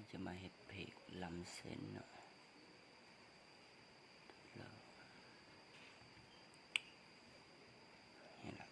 จะมาเฮ็ดเพลงลำเส้นเนาะแล้วเห็นละ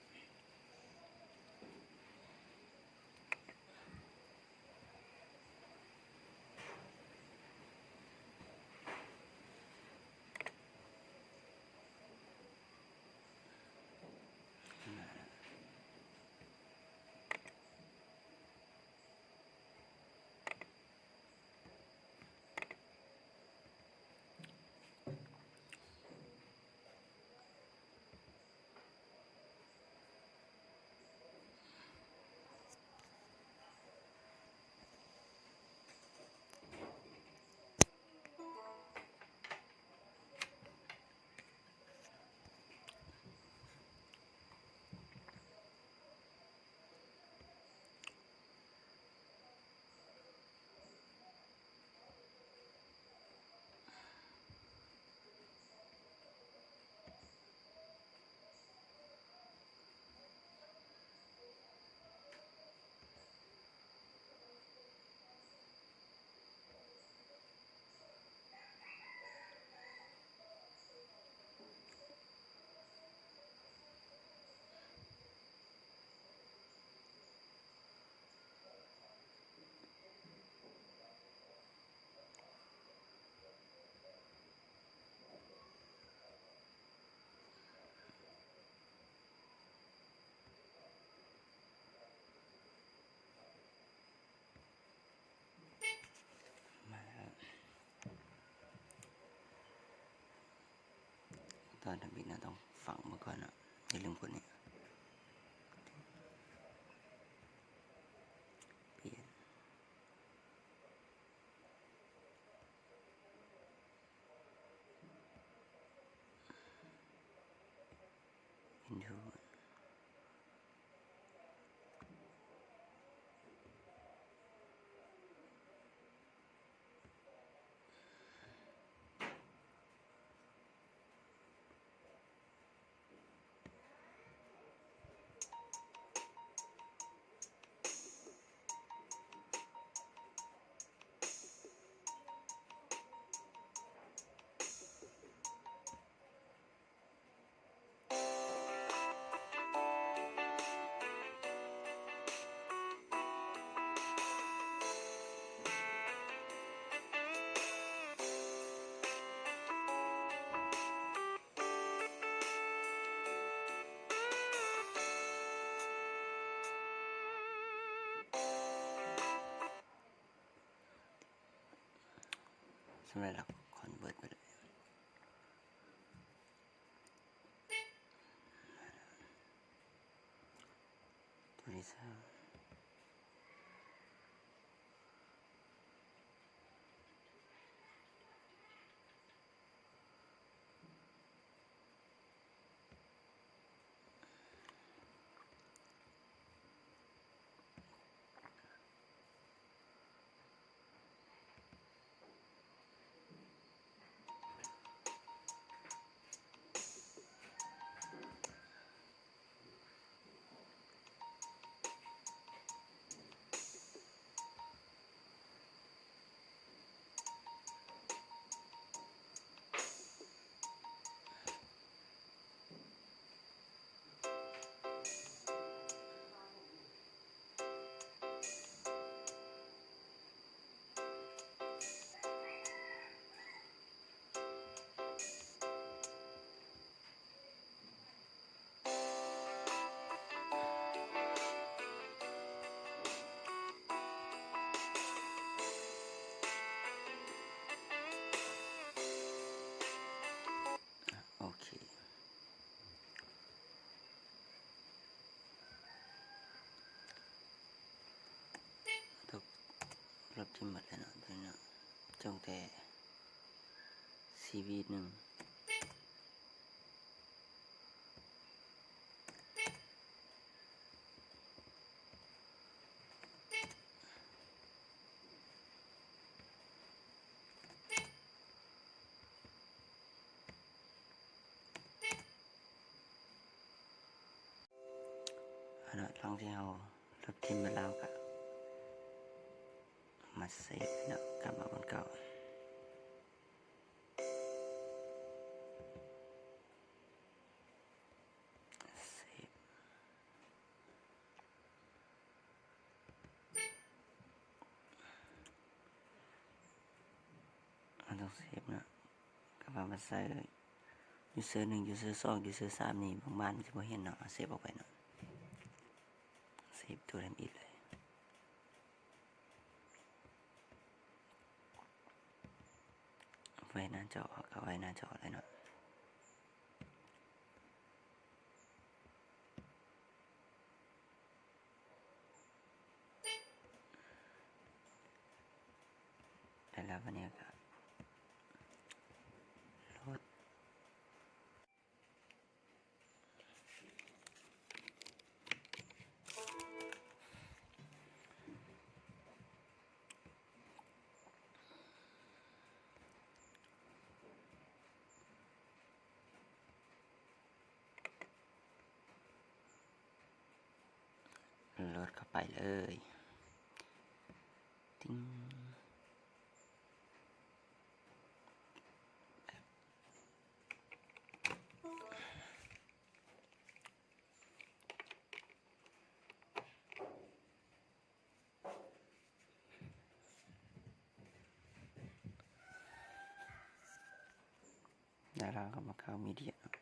มาแล้วตอนทำบิดนะต้องฝังมาก่อนนะอย่าลืมกดนี้เปลี่ยนอินโทรสำหรับเราคอนเวิร์ตไปเลยตัวที่สามโอเคทุกรอบที่หมดแล้วเนาะตัวนี้เนาะจงแต่CV 1อันนั้นหลังที่เราลบทิมไปแล้วก็ มาเซฟเนาะกลับมาบนเก่าเซฟมันต้องเซฟเนาะกลับมาใส่ยูเซอร์1ยูเซอร์2ยูเซอร์3นี่บางบ้านจะบ่เห็นเนาะเซฟออกไปเนาะเซฟตัวเล่มอีกเลยไว้หน้าจอเอาไว้หน้าจอเลยเนาะได้แล้ววันนี้ก็โหลดเข้าไปเลยติ้งแล้วเราก็มาเข้ามีเดียเนาะ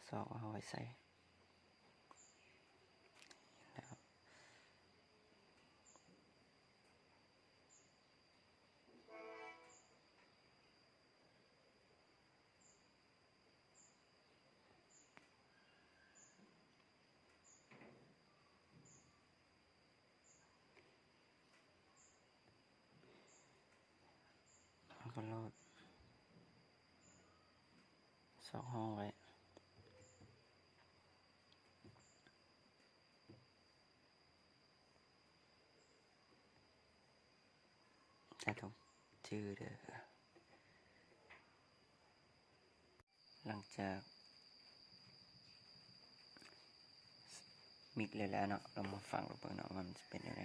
ซอกเอาไว้ใส่แล้วก็โหลด2ห้องไว้แต่ต้องชื่อเด้อหลังจากมิกเลยแล้วเนาะเรามาฟังดูเบิ่งเนาะว่ามันจะเป็นยังไง